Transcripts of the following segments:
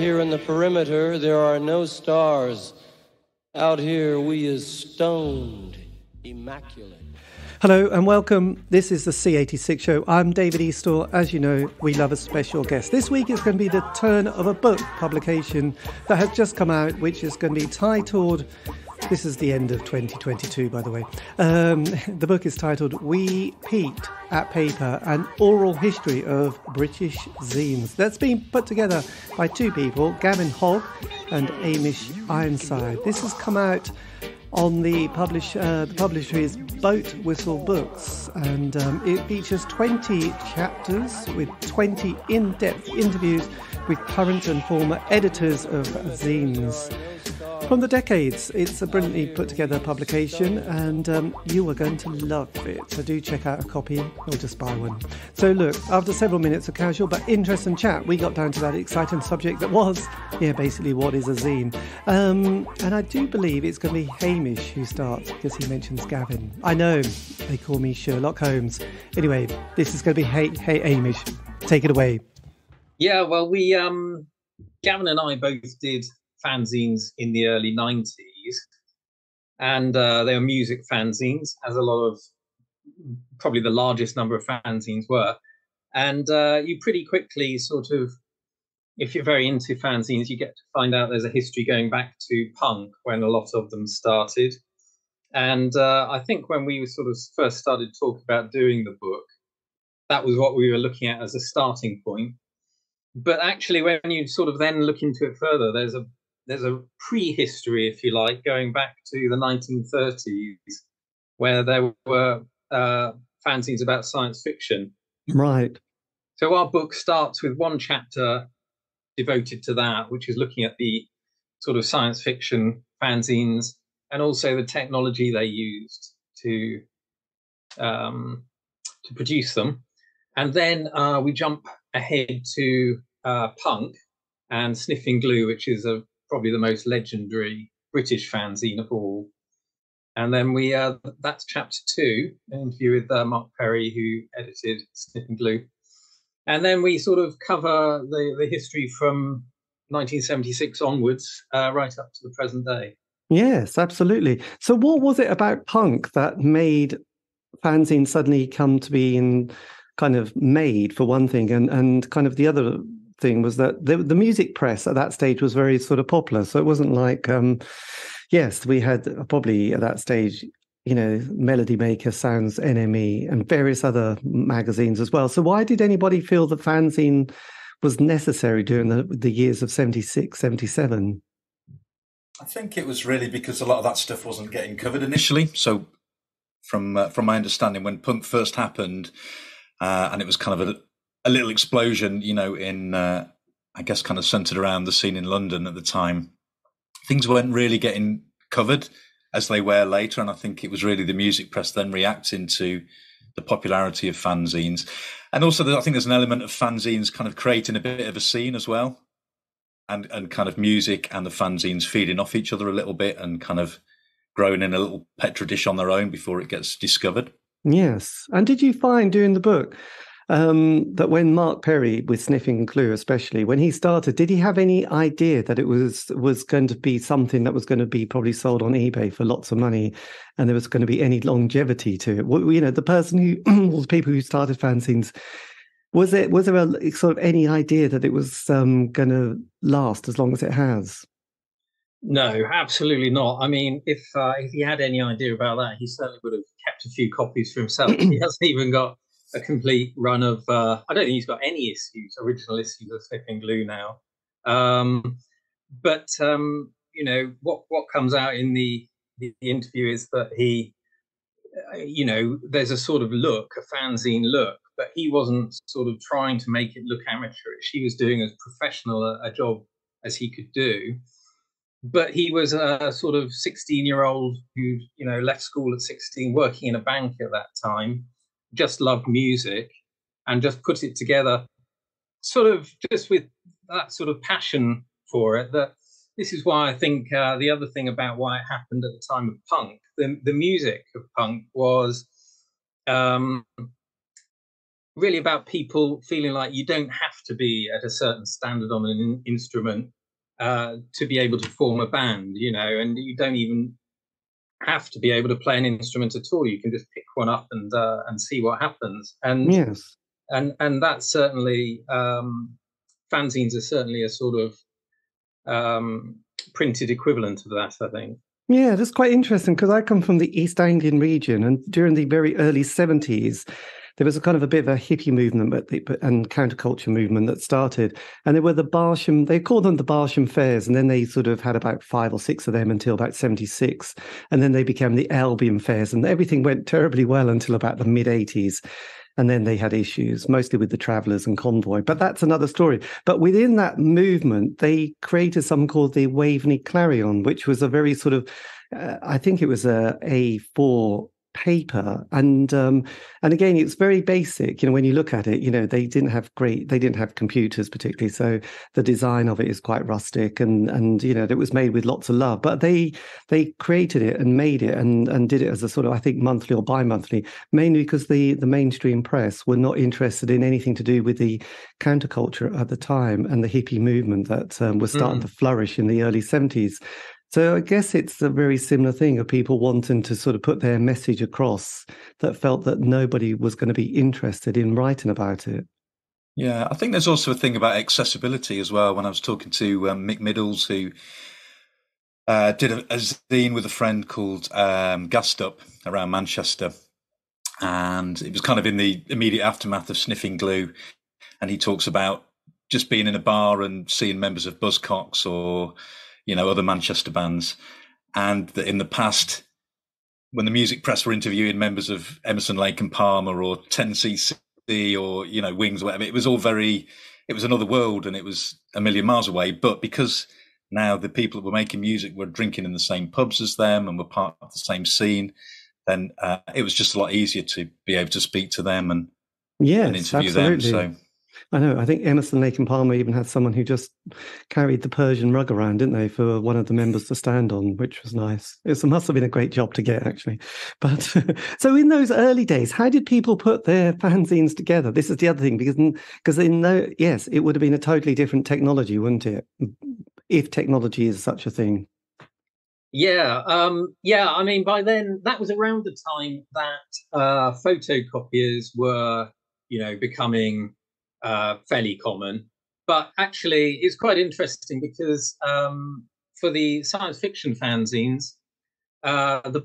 here in the perimeter, there are no stars. Out here, we is stoned, immaculate. Hello and welcome. This is the C86 show. I'm David Eastaugh. As you know, we love a special guest. This week is going to be the turn of a book publication that has just come out, which is going to be titled... This is the end of 2022, by the way. The book is titled We Peeked at Paper, an oral history of British zines. That's been put together by two people, Gavin Hogg and Hamish Ironside. This has come out on the publisher is Boat Whistle Books, and it features 20 chapters with 20 in-depth interviews with current and former editors of zines from the decades. It's a brilliantly put together publication, and you are going to love it. So do check out a copy or just buy one. So look, after several minutes of casual but interesting chat, we got down to that exciting subject that was, basically what is a zine. And I do believe it's going to be Hamish who starts because he mentions Gavin. I know, they call me Sherlock Holmes. Anyway, this is going to be Hey Hamish, take it away. Yeah, well, we Gavin and I both did fanzines in the early 90s, and they were music fanzines, as a lot of, probably the largest number of fanzines were. And you pretty quickly sort of, if you're very into fanzines, you get to find out there's a history going back to punk when a lot of them started. And I think when we sort of first started talking about doing the book, that was what we were looking at as a starting point. But actually, when you sort of then look into it further, there's a prehistory, if you like, going back to the 1930s, where there were fanzines about science fiction. Right. So our book starts with one chapter devoted to that, which is looking at the sort of science fiction fanzines and also the technology they used to produce them. And then we jump ahead to punk and Sniffin Glue, which is probably the most legendary British fanzine of all. And then we that's chapter 2, an interview with Mark Perry, who edited Sniffin Glue. And then we sort of cover the history from 1976 onwards, right up to the present day. Yes, absolutely. So what was it about punk that made fanzines suddenly come to be kind of made, for one thing, and kind of the other thing was that the music press at that stage was very sort of popular. So it wasn't like, yes, we had probably at that stage, Melody Maker, Sounds, NME, and various other magazines as well. So why did anybody feel the fanzine was necessary during the years of 76, 77? I think it was really because a lot of that stuff wasn't getting covered initially. So from my understanding, when punk first happened, and it was kind of a little explosion, in, I guess, kind of centered around the scene in London at the time, things weren't really getting covered as they were later. And I think it was really the music press then reacting to the popularity of fanzines. And also, I think there's an element of fanzines kind of creating a bit of a scene as well. And kind of music and the fanzines feeding off each other a little bit and kind of growing in a little petri dish on their own before it gets discovered. Yes. And did you find doing the book that when Mark Perry, with Sniffin Glue especially, when he started, did he have any idea that it was going to be something that was going to be probably sold on eBay for lots of money and there was going to be any longevity to it? The person who, or the people who started fanzines, was there a sort of any idea that it was going to last as long as it has? No, absolutely not. I mean, if he had any idea about that, he certainly would have kept a few copies for himself. He hasn't even got a complete run of, I don't think he's got any original issues of Sniffin Glue now. But what comes out in the interview is that he, there's a sort of look, a fanzine look, but he wasn't sort of trying to make it look amateurish. He was doing as professional a job as he could do. But he was a sort of 16-year-old who, left school at 16, working in a bank at that time, just loved music and just put it together sort of just with that sort of passion for it. That this is why I think the other thing about why it happened at the time of punk, the music of punk was really about people feeling like you don't have to be at a certain standard on an instrument to be able to form a band, and you don't even have to be able to play an instrument at all. You can just pick one up and see what happens. And Yes. and that's certainly fanzines are certainly a sort of printed equivalent of that, I think. Yeah, that's quite interesting because I come from the East Anglian region, and during the very early 70s, there was a kind of a bit of a hippie movement and counterculture movement that started. And there were the Barsham, they called them the Barsham Fairs, and then they sort of had about 5 or 6 of them until about 76. And then they became the Albion Fairs, and everything went terribly well until about the mid-80s. And then they had issues, mostly with the Travellers and Convoy. But that's another story. But within that movement, they created something called the Waveney Clarion, which was a very sort of, I think it was a A4 paper, and again, it's very basic. When you look at it, they didn't have computers particularly, so the design of it is quite rustic, and it was made with lots of love. But they created it and made it and did it as a sort of, I think, monthly or bi-monthly, mainly because the mainstream press were not interested in anything to do with the counterculture at the time and the hippie movement that was starting to flourish in the early 70s. So I guess it's a very similar thing of people wanting to sort of put their message across that felt that nobody was going to be interested in writing about it. Yeah, I think there's also a thing about accessibility as well. When I was talking to Mick Middles, who did a zine with a friend called Gassed Up around Manchester, and it was kind of in the immediate aftermath of Sniffin Glue, and he talks about just being in a bar and seeing members of Buzzcocks or other Manchester bands, and that in the past, when the music press were interviewing members of Emerson, Lake and Palmer or 10cc or Wings or whatever, it was another world and it was a million miles away. But because now the people that were making music were drinking in the same pubs as them and were part of the same scene, then it was just a lot easier to be able to speak to them and interview absolutely. them. So I know. I think Emerson, Lake and Palmer even had someone who just carried the Persian rug around, didn't they, for one of the members to stand on, which was nice. It must have been a great job to get, actually. But so in those early days, how did people put their fanzines together? This is the other thing, because yes, it would have been a totally different technology, wouldn't it? If technology is such a thing. Yeah. I mean, by then, that was around the time that photocopiers were, becoming fairly common. But actually, it's quite interesting because for the science fiction fanzines, the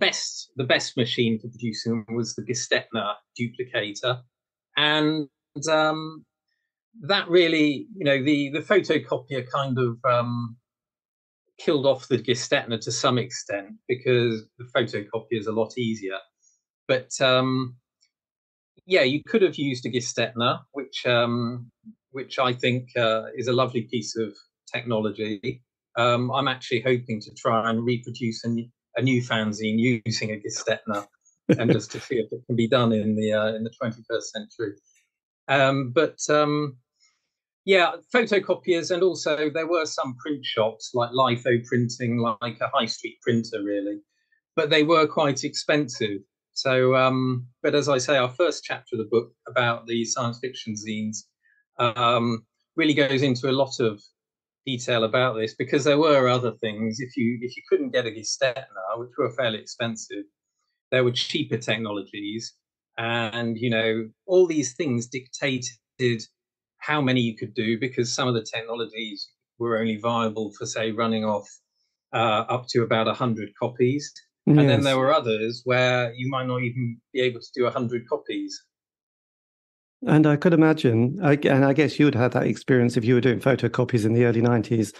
best machine for producing them was the Gestetner duplicator, and that really, the photocopier kind of killed off the Gestetner to some extent because the photocopier is a lot easier. But you could have used a Gestetner, which I think is a lovely piece of technology. I'm actually hoping to try and reproduce a new fanzine using a Gestetner, and just to see if it can be done in the 21st century. Photocopiers, and also there were some print shops like Litho Printing, like a high street printer, really, but they were quite expensive. So, but as I say, our first chapter of the book about the science fiction zines really goes into a lot of detail about this, because there were other things. If you couldn't get a Gestetner, which were fairly expensive, there were cheaper technologies, and all these things dictated how many you could do, because some of the technologies were only viable for, say, running off up to about 100 copies. Yes. And then there were others where you might not even be able to do 100 copies. And I could imagine, and I guess you would have that experience if you were doing photocopies in the early 90s.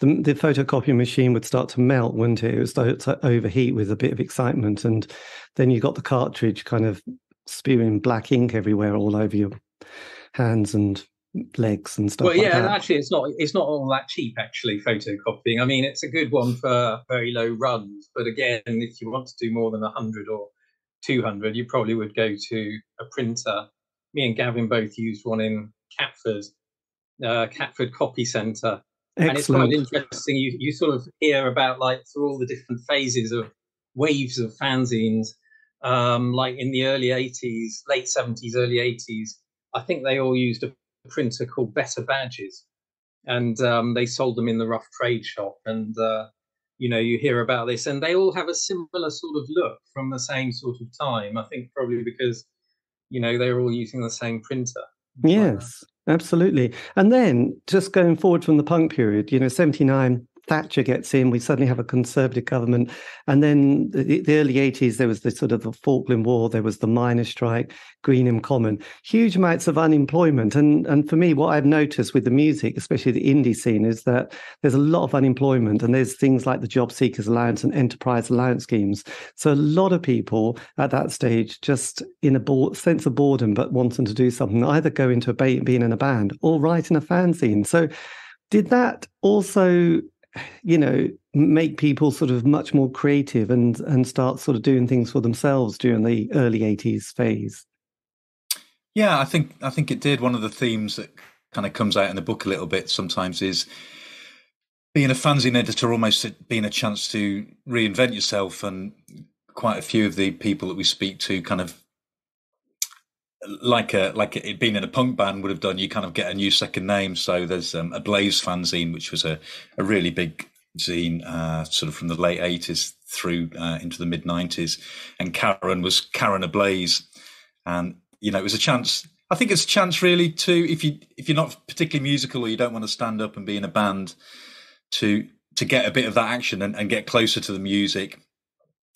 The photocopy machine would start to melt, wouldn't it? It would start to overheat with a bit of excitement. And then you got the cartridge kind of spewing black ink everywhere all over your hands and legs and stuff. Well, yeah, like that. And actually, it's not all that cheap. Actually, photocopying. I mean, it's a good one for very low runs, but again, if you want to do more than 100 or 200, you probably would go to a printer. Me and Gavin both used one in Catford Copy Centre, and it's quite interesting. You sort of hear about, like, through all the different phases of waves of fanzines, like in the early 80s, late 70s, early 80s. I think they all used a printer called Better Badges, and they sold them in the rough trade shop. And you hear about this, and they all have a similar sort of look from the same sort of time. I think probably because they're all using the same printer. Yes, absolutely. And then just going forward from the punk period, 79, Thatcher gets in, we suddenly have a Conservative government. And then the early 80s, there was the sort of the Falkland War, there was the miners' strike, Greenham Common, huge amounts of unemployment. And for me, what I've noticed with the music, especially the indie scene, is that there's a lot of unemployment, and there's things like the Job Seekers Allowance and Enterprise Allowance schemes. So a lot of people at that stage just in a sense of boredom, but wanting to do something, either go into being in a band or write in a fanzine. So did that also make people sort of much more creative and start sort of doing things for themselves during the early 80s phase? Yeah, I think it did. One of the themes that kind of comes out in the book a little bit sometimes is being a fanzine editor almost being a chance to reinvent yourself. And quite a few of the people that we speak to kind of like it being in a punk band would have done, you kind of get a new second name. So there's Ablaze fanzine, which was a really big zine sort of from the late 80s through into the mid 90s, and Karen was Karen Ablaze. And it was a chance, I think it's a chance really to, if you're not particularly musical or you don't want to stand up and be in a band, to get a bit of that action and get closer to the music.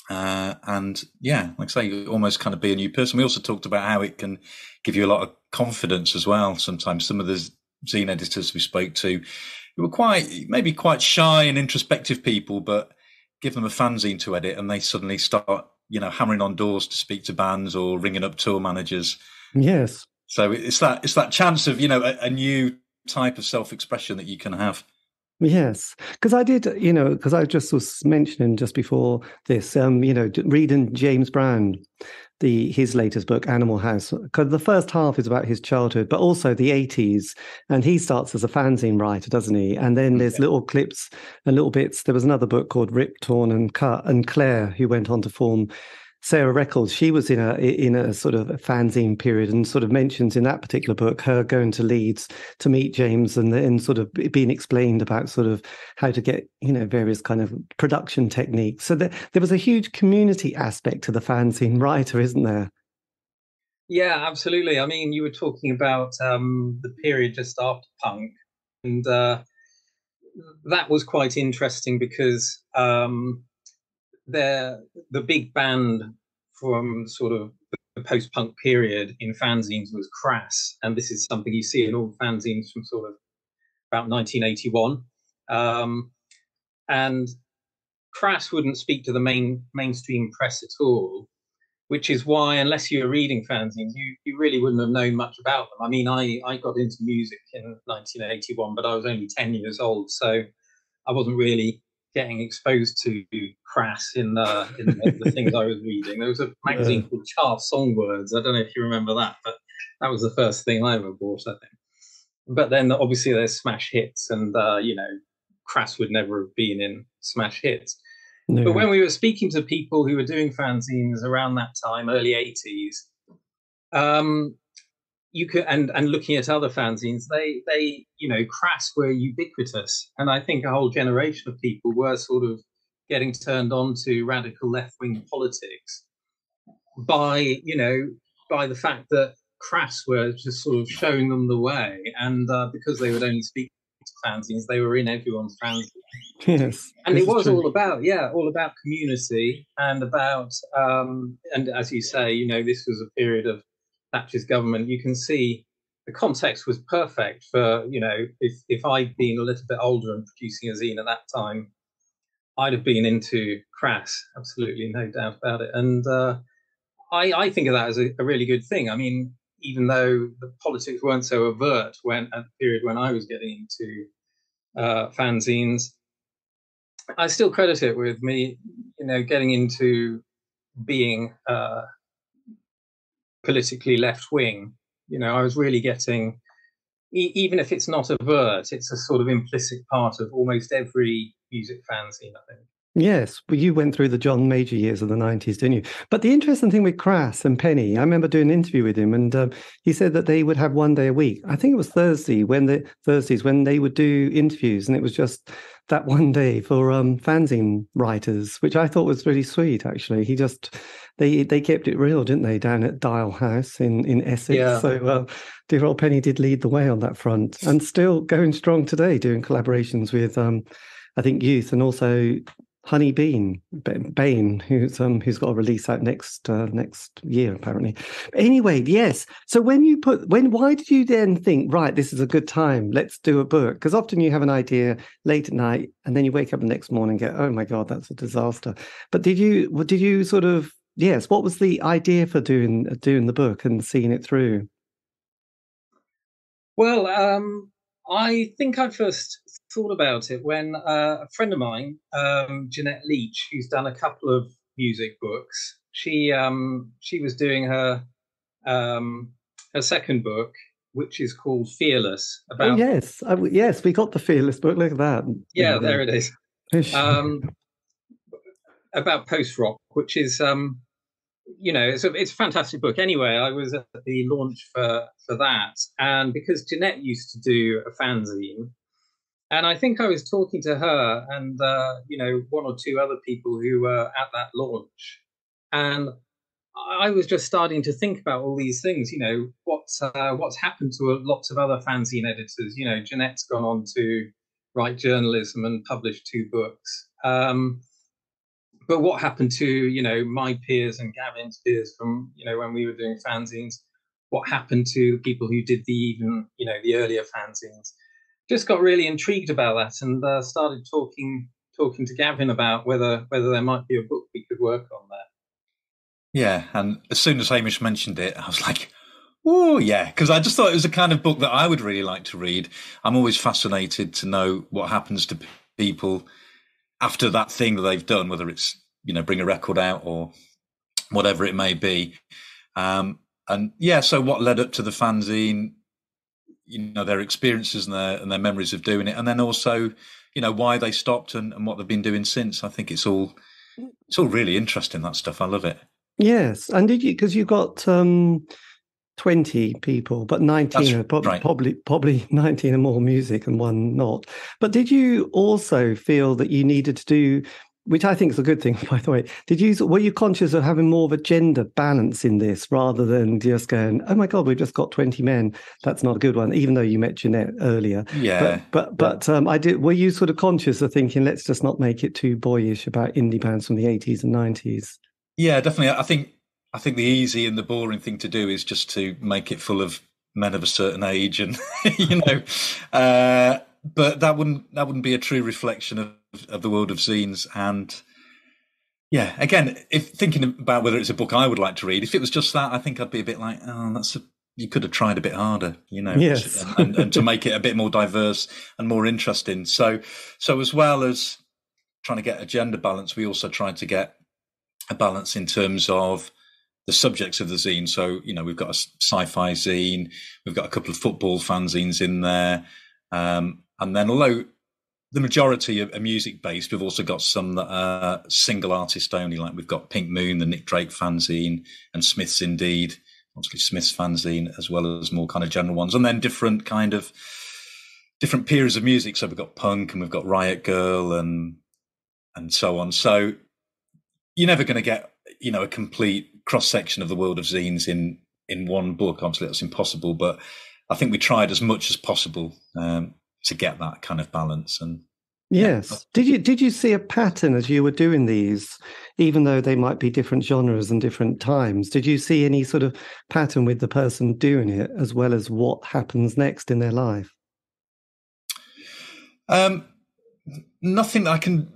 And yeah, like I say, almost kind of be a new person. We also talked about how it can give you a lot of confidence as well. Sometimes some of the zine editors we spoke to who were maybe quite shy and introspective people, but give them a fanzine to edit and they suddenly start, hammering on doors to speak to bands or ringing up tour managers. Yes. So it's that chance of, a new type of self-expression that you can have. Yes, because I did, because I just was mentioning just before this, reading James Brown, his latest book, Animal House, because the first half is about his childhood, but also the 80s. And he starts as a fanzine writer, doesn't he? And then there's little clips and little bits. There was another book called Rip, Torn and Cut, and Claire, who went on to form Sarah Records, she was in a sort of a fanzine period, and sort of mentions in that particular book her going to Leeds to meet James and sort of being explained about sort of how to get various kind of production techniques. So there was a huge community aspect to the fanzine writer, isn't there? Yeah, absolutely. I mean, you were talking about the period just after punk, and that was quite interesting because the big band from sort of the post-punk period in fanzines was Crass, and this is something you see in all fanzines from sort of about 1981. And Crass wouldn't speak to the mainstream press at all, which is why, unless you were reading fanzines, you really wouldn't have known much about them. I mean, I got into music in 1981, but I was only 10 years old, so I wasn't really getting exposed to Crass in the things I was reading. There was a magazine called Chart Songwords. I don't know if you remember that, but that was the first thing I ever bought, I think. But then obviously there's Smash Hits, and Crass would never have been in Smash Hits. No. But when we were speaking to people who were doing fanzines around that time, early 80s, you could and looking at other fanzines, they Crass were ubiquitous, and I think a whole generation of people were sort of getting turned on to radical left-wing politics by the fact that Crass were just sort of showing them the way, and because they would only speak to fanzines, they were in everyone's fanzine. Yes, and it was all about community and about and as you say, this was a period of Thatcher's government. You can see the context was perfect for, if I'd been a little bit older and producing a zine at that time, I'd have been into Crass, absolutely, no doubt about it. And I think of that as a really good thing. I mean, even though the politics weren't so overt at the period when I was getting into fanzines, I still credit it with me, getting into being politically left-wing. I was really getting, even if it's not overt, it's a sort of implicit part of almost every music fanzine, I think. Yes, well, you went through the John Major years of the 90s, didn't you? But the interesting thing with Crass and Penny, I remember doing an interview with him, and he said that they would have one day a week. I think it was Thursdays when they would do interviews, and it was just that one day for fanzine writers, which I thought was really sweet. Actually, they kept it real, didn't they, down at Dial House in Essex? Yeah. So dear old Penny did lead the way on that front, and still going strong today, doing collaborations with I think youth and also Honey Bain, who's got a release out next year apparently. Anyway, yes. So why did you then think, right, this is a good time, let's do a book? Because often you have an idea late at night and then you wake up the next morning and go, oh my God, that's a disaster. But did you sort of, yes, what was the idea for doing the book and seeing it through? Well, I think I first thought about it when a friend of mine, Jeanette Leach, who's done a couple of music books, she was doing her second book, which is called Fearless. About yes, we got the Fearless book. Look at that. Yeah, there it is. About post rock, which is it's a fantastic book. Anyway, I was at the launch for that, and because Jeanette used to do a fanzine, and I think I was talking to her and one or two other people who were at that launch, and I was just starting to think about all these things. What's happened to lots of other fanzine editors. Jeanette's gone on to write journalism and publish 2 books. But what happened to, my peers and Gavin's peers from, when we were doing fanzines? What happened to people who did the earlier fanzines? Just got really intrigued about that and started talking to Gavin about whether there might be a book we could work on there. Yeah, and as soon as Hamish mentioned it, I was like, oh, yeah, because I just thought it was the kind of book that I would really like to read. I'm always fascinated to know what happens to people after that thing that they've done, whether it's, bring a record out or whatever it may be. So what led up to the fanzine, their experiences and their memories of doing it. And then also, why they stopped and what they've been doing since. I think it's all really interesting, that stuff. I love it. Yes. And did you, because you got 20 people, but 19 are probably 19 are more music and 1 not. But did you also feel that you needed to do, which I think is a good thing, by the way, were you conscious of having more of a gender balance in this rather than just going, oh my God, we've just got 20 men. That's not a good one, even though you met Jeanette earlier. Yeah. But were you sort of conscious of thinking, let's just not make it too boyish about indie bands from the 80s and 90s? Yeah, definitely. I think the easy and the boring thing to do is just to make it full of men of a certain age, and but that wouldn't be a true reflection of the world of zines. And yeah, again, if thinking about whether it's a book I would like to read, if it was just that, I think I'd be a bit like, you could have tried a bit harder, yes. and to make it a bit more diverse and more interesting. So as well as trying to get a gender balance, we also tried to get a balance in terms of the subjects of the zine. So, we've got a sci-fi zine, we've got a couple of football fanzines in there. And then although the majority are music-based, we've also got some that are single artist only, like we've got Pink Moon, the Nick Drake fanzine, and Smith's Indeed, obviously Smith's fanzine, as well as more kind of general ones. And then different periods of music. So we've got punk and we've got Riot Girl and so on. So you're never going to get, a complete cross-section of the world of zines in one book. Obviously, that's impossible, but I think we tried as much as possible to get that kind of balance. And yes, did you see a pattern as you were doing these, even though they might be different genres and different times? Did you see any sort of pattern with the person doing it, as well as what happens next in their life? Nothing that I can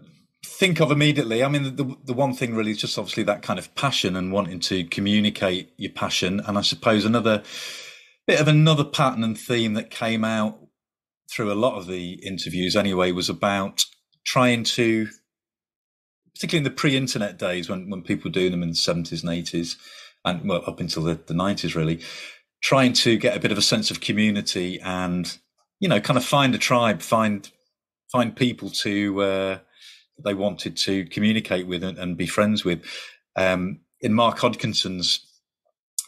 think of immediately. I mean, the one thing really is just obviously that kind of passion and wanting to communicate your passion. And I suppose another pattern and theme that came out through a lot of the interviews anyway was about trying to, particularly in the pre-internet days when people were doing them in the 70s and 80s and up until the 90s really, trying to get a bit of a sense of community and, kind of find a tribe, find people to they wanted to communicate with and be friends with. In Mark Hodkinson's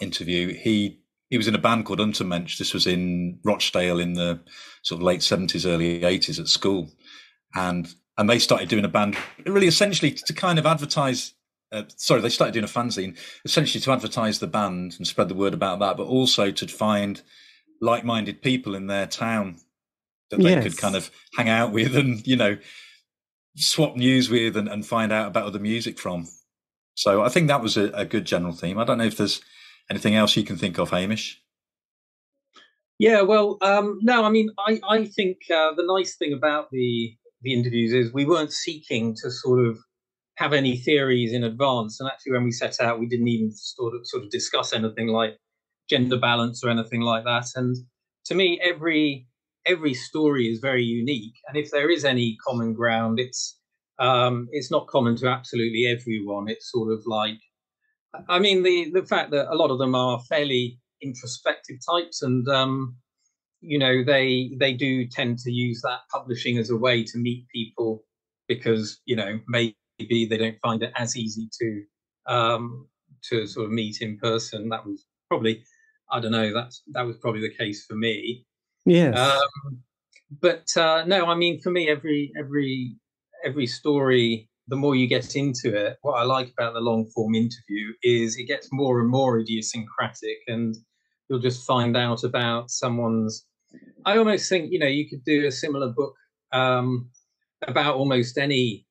interview, he was in a band called Untermensch. This was in Rochdale in the sort of late 70s, early 80s at school. And they started doing a band really essentially to kind of advertise. They started doing a fanzine essentially to advertise the band and spread the word about that, but also to find like-minded people in their town that they could kind of hang out with and, swap news with and find out about other music from. So I think that was a good general theme. I don't know if there's anything else you can think of, Hamish. Yeah, well, no, I mean, I think the nice thing about the interviews is we weren't seeking to sort of have any theories in advance. And actually, when we set out, we didn't even sort of discuss anything like gender balance or anything like that. And to me, every story is very unique. And if there is any common ground, it's not common to absolutely everyone. It's sort of like, I mean, the fact that a lot of them are fairly introspective types, and they do tend to use that publishing as a way to meet people because maybe they don't find it as easy to sort of meet in person. That was probably, I don't know, that was probably the case for me. Yes. But no, I mean, for me, every story, the more you get into it, what I like about the long form interview is it gets more and more idiosyncratic, and you'll just find out about someone's. I almost think you could do a similar book about almost any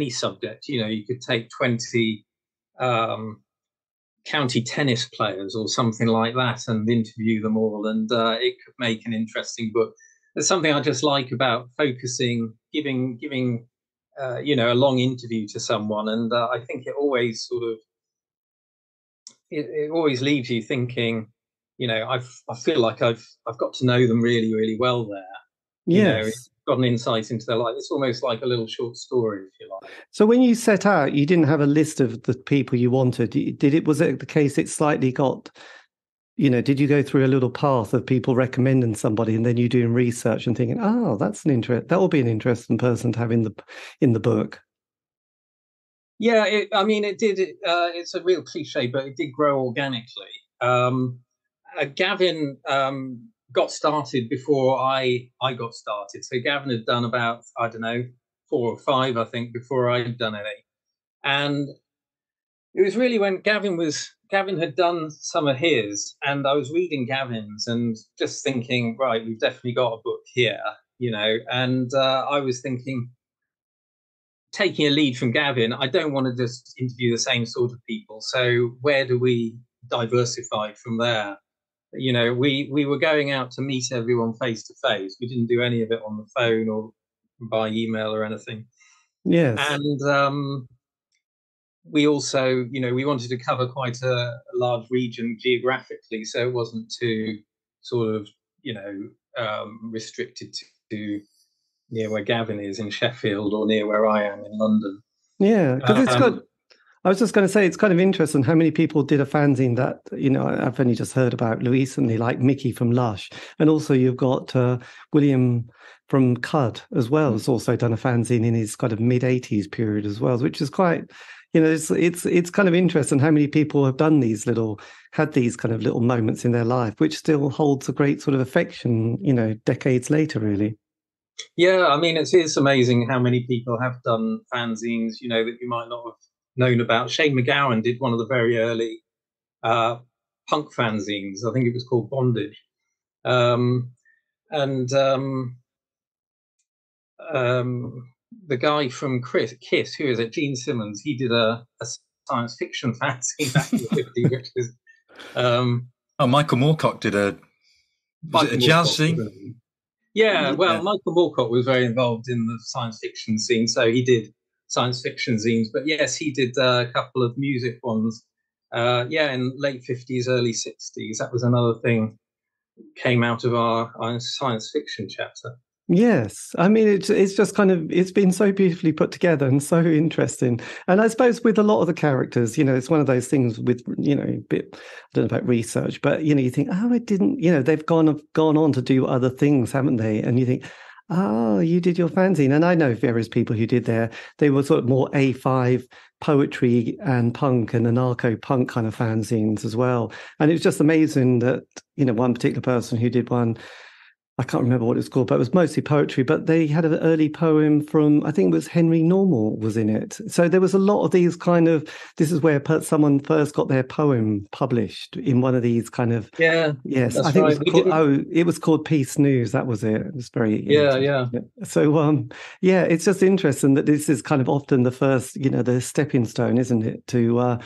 subject. You could take 20 county tennis players or something like that and interview them all, and it could make an interesting book. There's something I just like about focusing, giving a long interview to someone, and I think it always sort of it always leaves you thinking, I feel like I've got to know them really, really well there. Yes. Got an insight into their life. It's almost like a little short story, if you like. So when you set out, you didn't have a list of the people you wanted. Was it the case it slightly got, did you go through a little path of people recommending somebody and then you doing research and thinking, oh, that will be an interesting person to have in the book? Yeah, it did. It's a real cliche, but it did grow organically. Gavin got started before I got started. So Gavin had done about, I don't know, 4 or 5, I think, before I'd done any. And it was really when Gavin had done some of his, and I was reading Gavin's and just thinking, right, we've definitely got a book here, and I was thinking, taking a lead from Gavin, I don't want to just interview the same sort of people. So where do we diversify from there? We were going out to meet everyone face to face. We didn't do any of it on the phone or by email or anything. Yes. And we also, we wanted to cover quite a large region geographically, so it wasn't too sort of, restricted to near where Gavin is in Sheffield or near where I am in London. Yeah, because I was just going to say, it's kind of interesting how many people did a fanzine that, I've only just heard about recently, like Mickey from Lush. And also you've got William from Cud as well, has also done a fanzine in his kind of mid-80s period as well, which is quite, it's kind of interesting how many people have had these kind of little moments in their life, which still holds a great sort of affection, decades later, really. Yeah, I mean, it's amazing how many people have done fanzines, that you might not have known about. Shane McGowan did one of the very early punk fanzines. I think it was called Bondage. The guy from Kiss, who is it? Gene Simmons. He did a science fiction fanzine back in the 50s, which is. Michael Moorcock did a jazz scene. Yeah, well, Michael Moorcock was very involved in the science fiction scene, so he did science fiction zines. But yes, he did a couple of music ones. In late 50s, early 60s. That was another thing came out of our science fiction chapter. Yes, I mean, it's just kind of, it's been so beautifully put together and so interesting. And I suppose with a lot of the characters, it's one of those things with, a bit, I don't know about research, but, you think, oh, I didn't, they've gone on to do other things, haven't they? And you think, Oh, you did your fanzine. And I know various people who did they were sort of more A5 poetry and punk and anarcho-punk kind of fanzines as well. And it was just amazing that, one particular person who did one, I can't remember what it's called, but it was mostly poetry. But they had an early poem from, I think it was Henry Normal was in it. So there was a lot of these kind of, this is where someone first got their poem published in one of these kind of, yes, I think right. It was called Peace News. That was it. It was very, yeah. So, it's just interesting that this is kind of often the first, the stepping stone, isn't it, to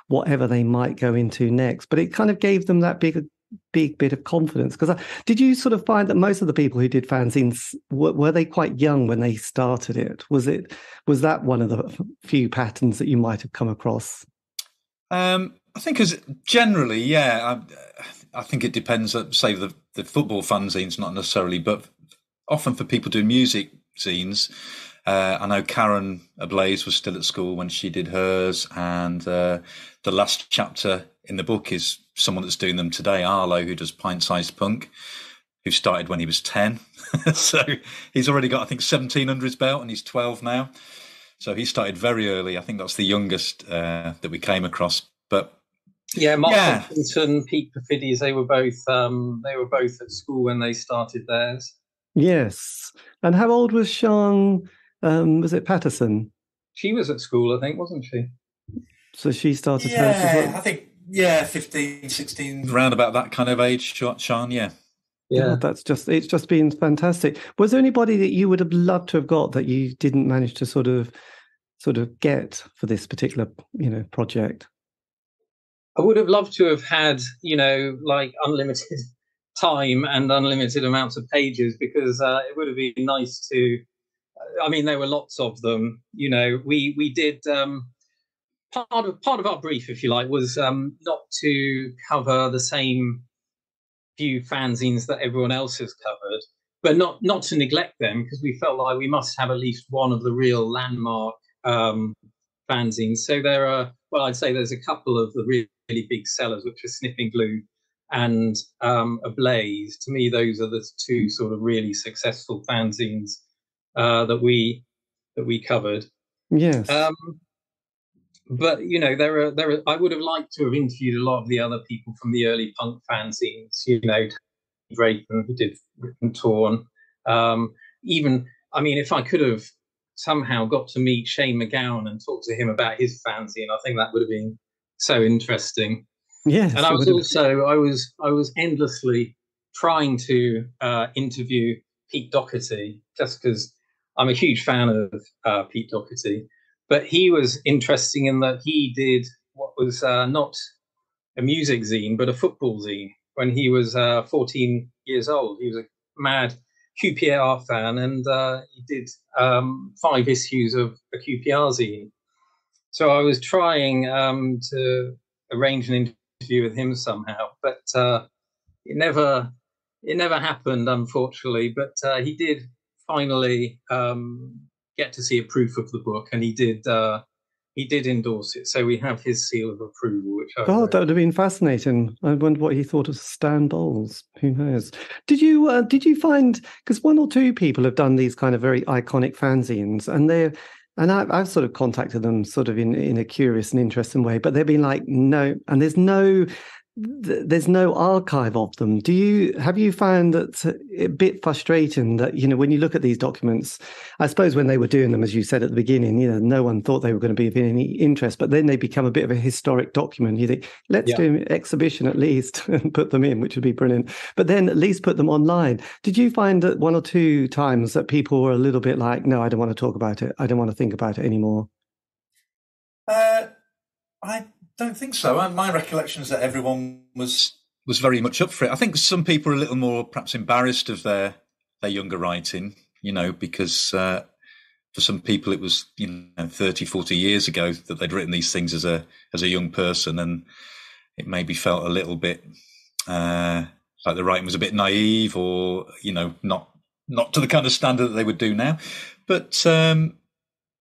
whatever they might go into next. But it kind of gave them that big bit of confidence, because did you sort of find that most of the people who did fanzines were they quite young when they started it? Was that one of the few patterns that you might have come across? I think as generally, yeah, I think it depends. Say the football fanzines, not necessarily, but often for people doing music zines. I know Karen Ablaze was still at school when she did hers, and the last chapter in the book is someone that's doing them today, Arlo, who does Pint-Sized Punk, who started when he was 10. So he's already got, I think, 1700's belt, and he's 12 now. So he started very early. I think that's the youngest that we came across. But Mark Hopkinson, Pete Perfidies, they were both at school when they started theirs. Yes. And how old was Sean? Was it Patterson? She was at school, I think, wasn't she? So she started hers as well? I think, 15, 16, around about that kind of age, Sean, yeah. Yeah, it's just been fantastic. Was there anybody that you would have loved to have got that you didn't manage to sort of get for this particular, project? I would have loved to have had, like unlimited time and unlimited amounts of pages, because it would have been nice to. I mean, there were lots of them. We did. Part of our brief, if you like, was not to cover the same few fanzines that everyone else has covered, but not to neglect them, because we felt like we must have at least one of the real landmark fanzines. So I'd say there's a couple of the really big sellers, which are Sniffin Glue and Ablaze. To me, those are the two sort of really successful fanzines that we covered. Yes. But there are. I would have liked to have interviewed a lot of the other people from the early punk fanzines. Drayton, who did Rip and Torn. If I could have somehow got to meet Shane McGowan and talk to him about his fanzine, I think that would have been so interesting. Yes, and I was endlessly trying to interview Pete Doherty, just because I'm a huge fan of Pete Doherty. But he was interesting in that he did what was not a music zine, but a football zine when he was 14 years old. He was a mad QPR fan, and he did 5 issues of a QPR zine. So I was trying to arrange an interview with him somehow, but it never happened, unfortunately. But he did finally get to see a proof of the book, and he did endorse it. So we have his seal of approval, which that would have been fascinating. I wonder what he thought of Stan Bowles. Who knows? Did you find, because one or two people have done these kind of very iconic fanzines, and I've sort of contacted them sort of in a curious and interesting way, but they've been like, no, and there's no archive of them. Have you found that a bit frustrating that, when you look at these documents, I suppose when they were doing them, as you said at the beginning, no one thought they were going to be of any interest, but then they become a bit of a historic document. You think, let's do an exhibition at least and put them in, which would be brilliant. But then at least put them online. Did you find that one or two times that people were a little bit like, no, I don't want to talk about it. I don't want to think about it anymore? I don't think so. My recollection is that everyone was very much up for it. I think some people are a little more perhaps embarrassed of their younger writing, because for some people it was 30, 40 years ago that they'd written these things as a young person, and it maybe felt a little bit like the writing was a bit naive, or not to the kind of standard that they would do now. But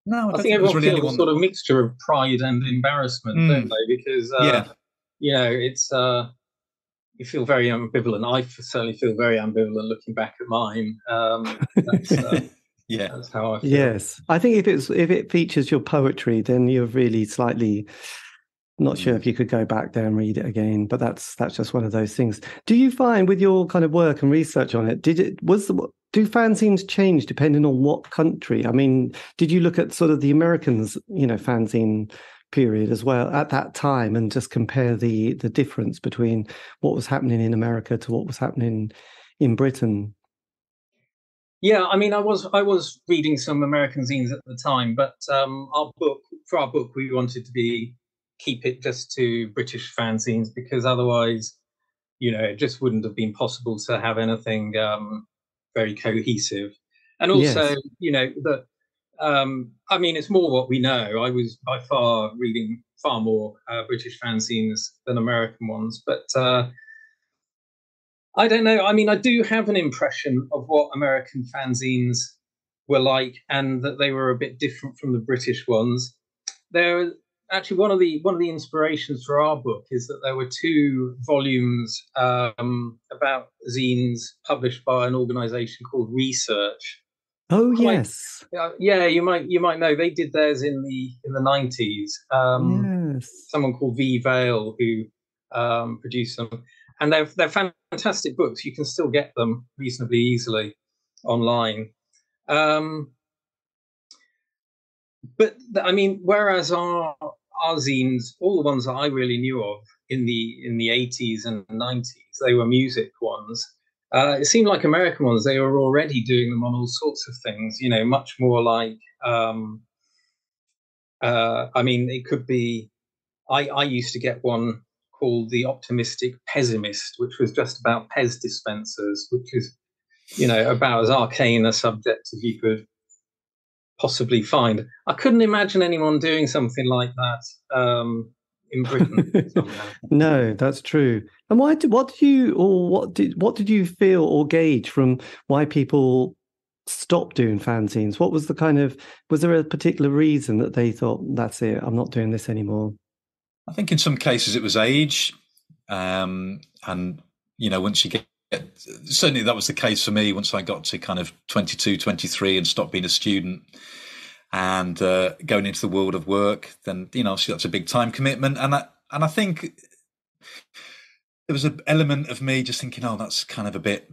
no, I think everyone feels a sort of mixture of pride and embarrassment, don't they? Because it's you feel very ambivalent. I certainly feel very ambivalent looking back at mine. That's that's how I feel. Yes, I think if it features your poetry, then you're really slightly not sure if you could go back there and read it again. But that's just one of those things. Do you find with your kind of work and research on it, do fanzines change depending on what country? I mean, did you look at sort of the Americans, fanzine period as well at that time and just compare the difference between what was happening in America to what was happening in Britain? Yeah, I mean, I was reading some American zines at the time, but our book, we wanted to keep it just to British fanzines, because otherwise, it just wouldn't have been possible to have anything very cohesive. And also, that I mean, it's more what we know. I was by far reading far more British fanzines than American ones, but I don't know. I mean, I do have an impression of what American fanzines were like, and that they were a bit different from the British ones. There, actually, one of the inspirations for our book is that there were 2 volumes about zines published by an organisation called Research. Oh, yes. Yeah, you might know they did theirs in the 90s. Yes. Someone called V. Vale who produced them. And they're fantastic books. You can still get them reasonably easily online. But I mean, whereas our zines, all the ones that I really knew of in the 80s and 90s, they were music ones. It seemed like American ones, they were already doing them on all sorts of things. Much more like. I mean, it could be. I used to get one called The Optimistic Pessimist, which was just about Pez dispensers, which is, about as arcane a subject as you could possibly find. I couldn't imagine anyone doing something like that in Britain somehow. No, that's true. And what did you feel or gauge from why people stopped doing fanzines? What was was there a particular reason that they thought, that's it, I'm not doing this anymore? I think in some cases it was age. And, once you get, certainly that was the case for me once I got to kind of 22, 23 and stopped being a student and going into the world of work, then, obviously that's a big time commitment. And I think there was an element of me just thinking, oh, that's kind of a bit,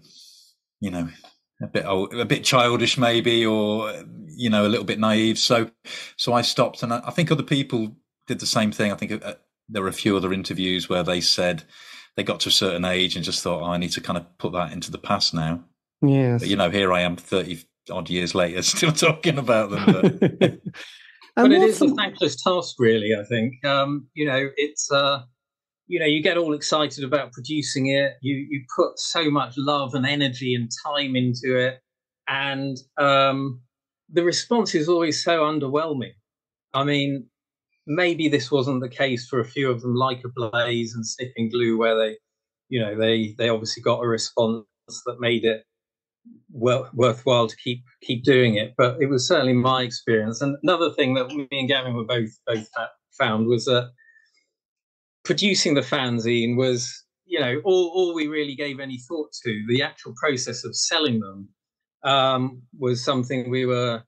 a bit childish maybe, or, a little bit naive. So I stopped, and I think other people did the same thing. I think there were a few other interviews where they said they got to a certain age and just thought, oh, I need to kind of put that into the past now. Yes. But, here I am 30 odd years later still talking about them. But it is a thankless task, really, I think. It's, you get all excited about producing it. You put so much love and energy and time into it. And the response is always so underwhelming. I mean, maybe this wasn't the case for a few of them, like Ablaze and Sniffin Glue, where they obviously got a response that made it worthwhile to keep doing it. But it was certainly my experience. And another thing that me and Gavin were both found was that producing the fanzine was, all we really gave any thought to. The actual process of selling them was something we were,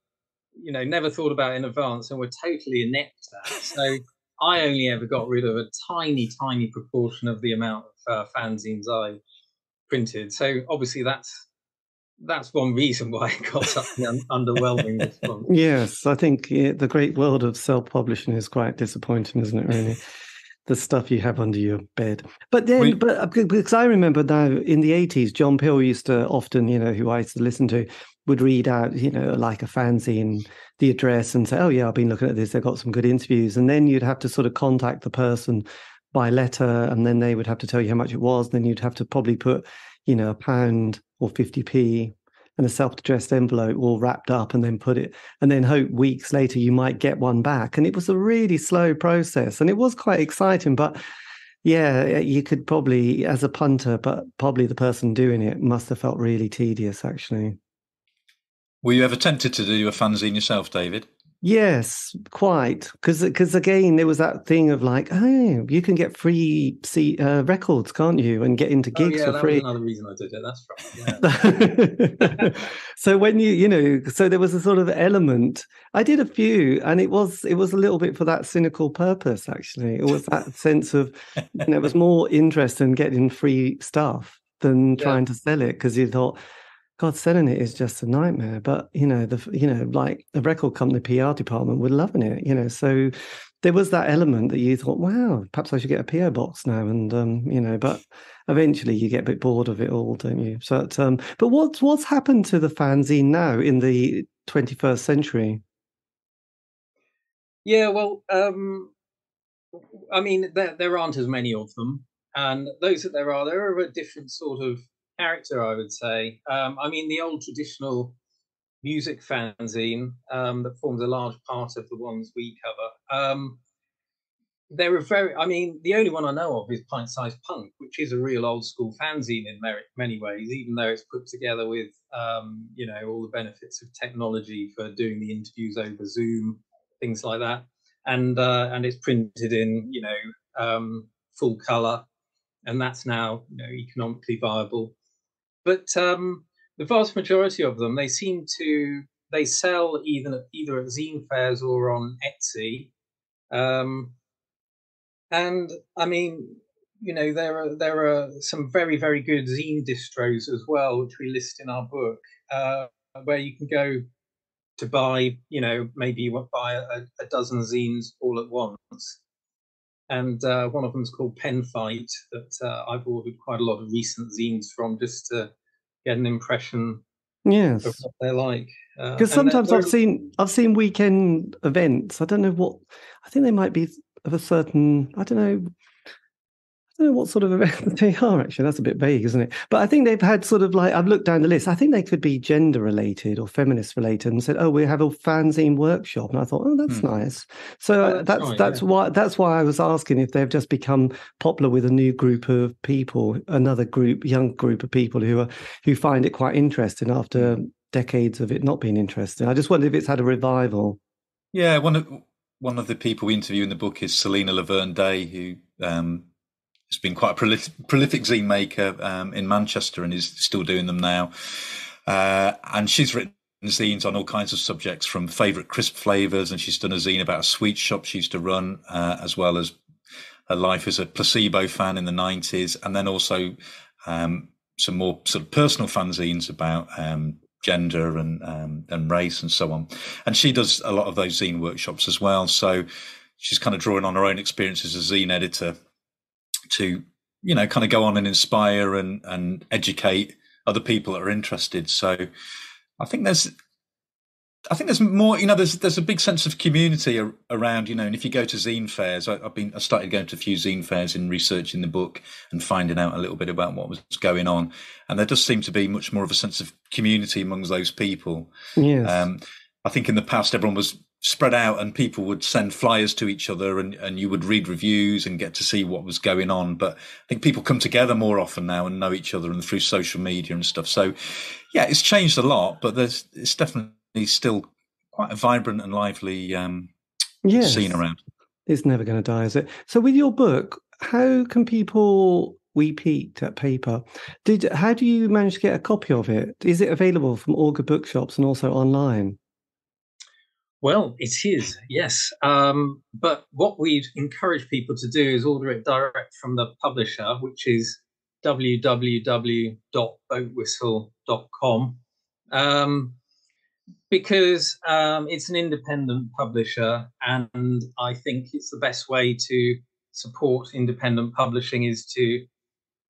never thought about in advance, and were totally inept at. So I only ever got rid of a tiny, tiny proportion of the amount of fanzines I printed. So obviously that's one reason why it got such an underwhelming response. Yes, I think the great world of self-publishing is quite disappointing, isn't it, really? The stuff you have under your bed. But then, because I remember now in the 80s, John Peel used to often, who I used to listen to, would read out, like a fanzine, the address, and say, oh yeah, I've been looking at this, they've got some good interviews. And then you'd have to sort of contact the person by letter, and then they would have to tell you how much it was. Then you'd have to probably put, £1 or 50p and a self-addressed envelope all wrapped up, and then put it, and then hope weeks later you might get one back. And it was a really slow process, and it was quite exciting. But yeah, you could probably, as a punter, but probably the person doing it must have felt really tedious, actually. Were you ever tempted to do a fanzine yourself, David? Yes, quite. Because again, there was that thing of like, oh, you can get free records, can't you? And get into gigs for that free. was another reason I did it. That's right. Yeah. So when so there was a sort of element. I did a few, and it was a little bit for that cynical purpose. Actually, it was that sense of, it was more interest in getting free stuff than trying to sell it, because you thought, God, selling it is just a nightmare. But like the record company PR department were loving it. So there was that element that you thought, wow, perhaps I should get a PO box now. And but eventually you get a bit bored of it all, don't you? So, but what's happened to the fanzine now in the 21st century? Yeah, well, I mean, there aren't as many of them, and those that there are of a different sort of character, I would say. I mean, the old traditional music fanzine that forms a large part of the ones we cover. They're the only one I know of is Pint Sized Punk, which is a real old school fanzine in many ways, even though it's put together with, all the benefits of technology for doing the interviews over Zoom, things like that. And it's printed in, full color, and that's now, economically viable. But the vast majority of them, they sell either at zine fairs or on Etsy. And I mean, there are some very, very good zine distros as well, which we list in our book, where you can go to buy, maybe you want to buy a dozen zines all at once. And one of them is called Pen Fight, that I've ordered quite a lot of recent zines from, just to get an impression of what they're like. Because sometimes I've seen weekend events. I don't know what. I think they might be of a certain. I don't know what sort of event they are, actually. That's a bit vague, isn't it? But I think they've had sort of like, I've looked down the list. I think they could be gender related or feminist related, and said, oh, we have a fanzine workshop. And I thought, oh, that's nice. So that's why I was asking if they've just become popular with a new group of people, another young group of people who find it quite interesting after decades of it not being interesting. I just wondered if it's had a revival. Yeah, one of the people we interview in the book is Selena Laverne Day, who has been quite a prolific zine maker in Manchester, and is still doing them now. And she's written zines on all kinds of subjects, from favourite crisp flavours, and she's done a zine about a sweet shop she used to run, as well as her life as a Placebo fan in the 90s, and then also some more sort of personal fanzines about gender and race and so on. And she does a lot of those zine workshops as well. So she's kind of drawing on her own experience as a zine editor to, kind of go on and inspire and educate other people that are interested. So I think there's more, there's a big sense of community around, and if you go to zine fairs, I started going to a few zine fairs in researching the book and finding out a little bit about what was going on. And there does seem to be much more of a sense of community amongst those people. Yes. I think in the past, everyone was spread out and people would send flyers to each other and you would read reviews and get to see what was going on. But I think people come together more often now and know each other, and through social media and stuff. So yeah, it's changed a lot, but it's definitely still quite a vibrant and lively scene around. It's never going to die, is it? So with your book, how can people... We peaked at paper. How do you manage to get a copy of it? Is it available from all good bookshops and also online? Well, it is, yes. But what we'd encourage people to do is order it direct from the publisher, which is www.boatwhistle.com, because it's an independent publisher, and I think it's the best way to support independent publishing is to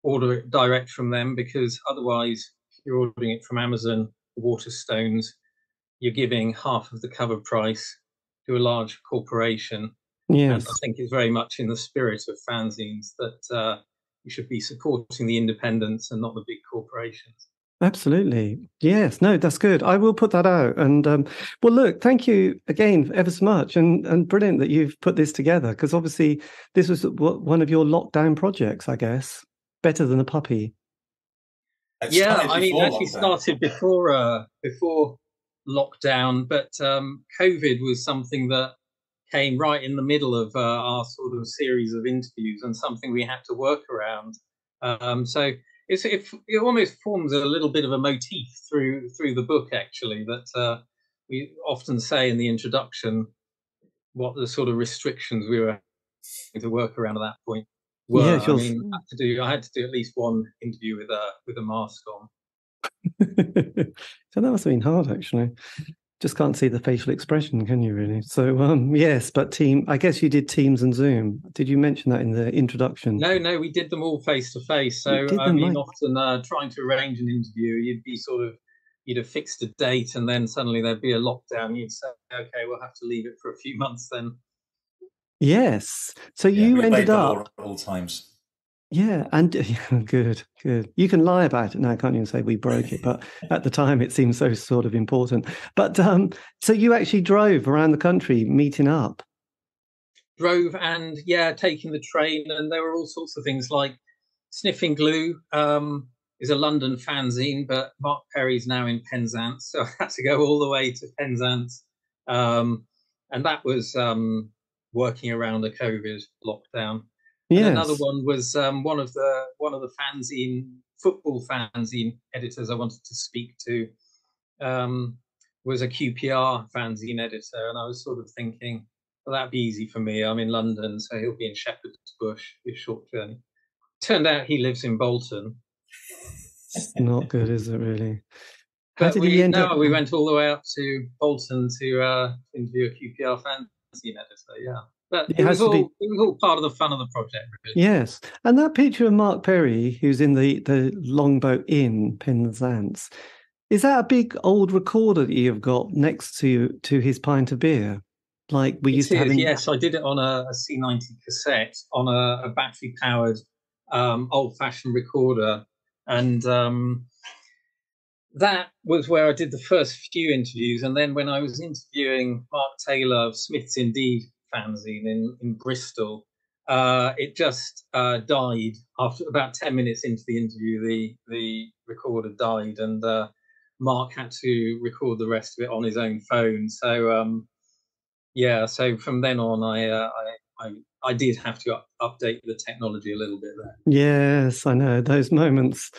order it direct from them, because otherwise, if you're ordering it from Amazon, Waterstones, you're giving half of the cover price to a large corporation. Yes. And I think it's very much in the spirit of fanzines that you should be supporting the independents and not the big corporations. Absolutely. Yes. No, that's good. I will put that out. And well, look, thank you again ever so much. And brilliant that you've put this together, because obviously this was one of your lockdown projects, I guess. Better than a puppy. It actually started before lockdown, but COVID was something that came right in the middle of our sort of series of interviews, and something we had to work around. So it almost forms a little bit of a motif through the book, actually, that we often say in the introduction what the sort of restrictions we were having to work around at that point were. Yeah, sure. I mean, I had to do at least one interview with a mask on. So that must have been hard, actually. Just can't see the facial expression, can you, really? So, yes, but I guess you did Teams and Zoom. Did you mention that in the introduction? No, we did them all face to face. So, I mean, often trying to arrange an interview, you'd have fixed a date, and then suddenly there'd be a lockdown. You'd say, okay, we'll have to leave it for a few months then. Yes. So you ended up at all times. Yeah, and good. You can lie about it now, can't you, and say we broke it, but at the time it seemed so sort of important. But so you actually drove around the country meeting up? Drove and, taking the train, and there were all sorts of things like Sniffin Glue is a London fanzine, but Mark Perry's now in Penzance, so I had to go all the way to Penzance. And that was working around a COVID lockdown. And yes. Another one was one of the football fanzine editors I wanted to speak to was a QPR fanzine editor, and I was sort of thinking, well, that'd be easy for me. I'm in London, so he'll be in Shepherd's Bush, a short journey. Turned out he lives in Bolton. It's not good, is it, really? But we went all the way up to Bolton to interview a QPR fanzine editor, yeah. But it was all part of the fun of the project, really. Yes. And that picture of Mark Perry, who's in the Longboat Inn, Penzance, is that a big old recorder that you've got next to his pint of beer? Like we used to have. Yes, I did it on a C90 cassette on a battery-powered old-fashioned recorder. And that was where I did the first few interviews. And then when I was interviewing Mark Taylor of Smith's Indeed fanzine in Bristol, it just died after about 10 minutes into the interview. The recorder died, and Mark had to record the rest of it on his own phone. So so from then on I did have to update the technology a little bit there. Yes, I know those moments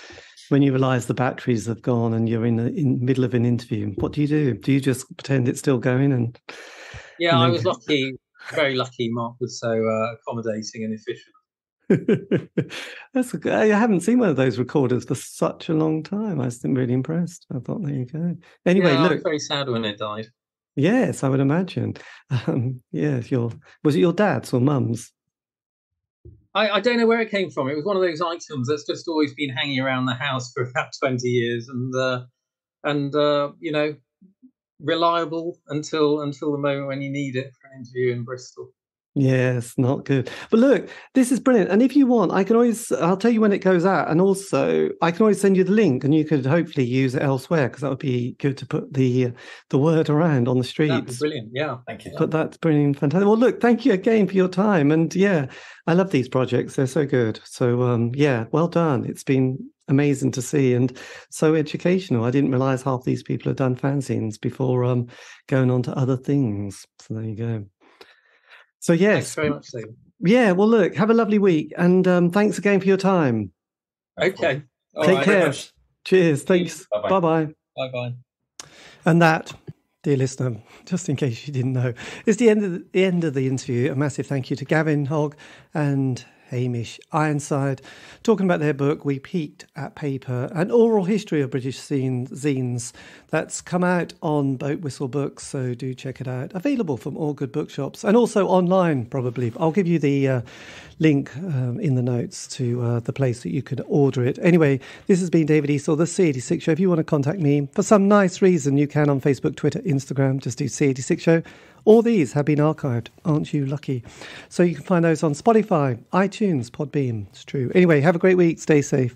when you realise the batteries have gone and you're in the middle of an interview. What do you do? Do you just pretend it's still going? I was lucky. Very lucky Mark was so accommodating and efficient. That's I haven't seen one of those recorders for such a long time. I was really impressed. I thought, there you go. Anyway, look, I was very sad when it died. Yes, I would imagine. Yes, was it your dad's or mum's? I don't know where it came from. It was one of those items that's just always been hanging around the house for about 20 years, and reliable until the moment when you need it for an interview in Bristol. Yes, not good. But look, this is brilliant. And if you want, I'll tell you when it goes out. And also, I can always send you the link, and you could hopefully use it elsewhere, because that would be good to put the word around on the streets. That'd be brilliant. Yeah, thank you. But that's brilliant, fantastic. Well, look, thank you again for your time. And I love these projects. They're so good. So well done. It's been amazing to see and so educational. I didn't realise half these people have done fanzines before going on to other things. So there you go. So yes, thanks very much, Steve. Yeah, well, look, have a lovely week, and thanks again for your time. Okay, take care. Cheers. Thanks. Bye bye. Bye bye. And that, dear listener, just in case you didn't know, is the end of the interview. A massive thank you to Gavin Hogg and Hamish Ironside, talking about their book, We Peeked at Paper, an oral history of British zines that's come out on Boat Whistle Books, so do check it out. Available from all good bookshops and also online, probably. I'll give you the link in the notes to the place that you can order it. Anyway, this has been David Eastaugh, the C86 Show. If you want to contact me for some nice reason, you can on Facebook, Twitter, Instagram. Just do C86 Show. All these have been archived. Aren't you lucky? So you can find those on Spotify, iTunes, Podbean. It's true. Anyway, have a great week. Stay safe.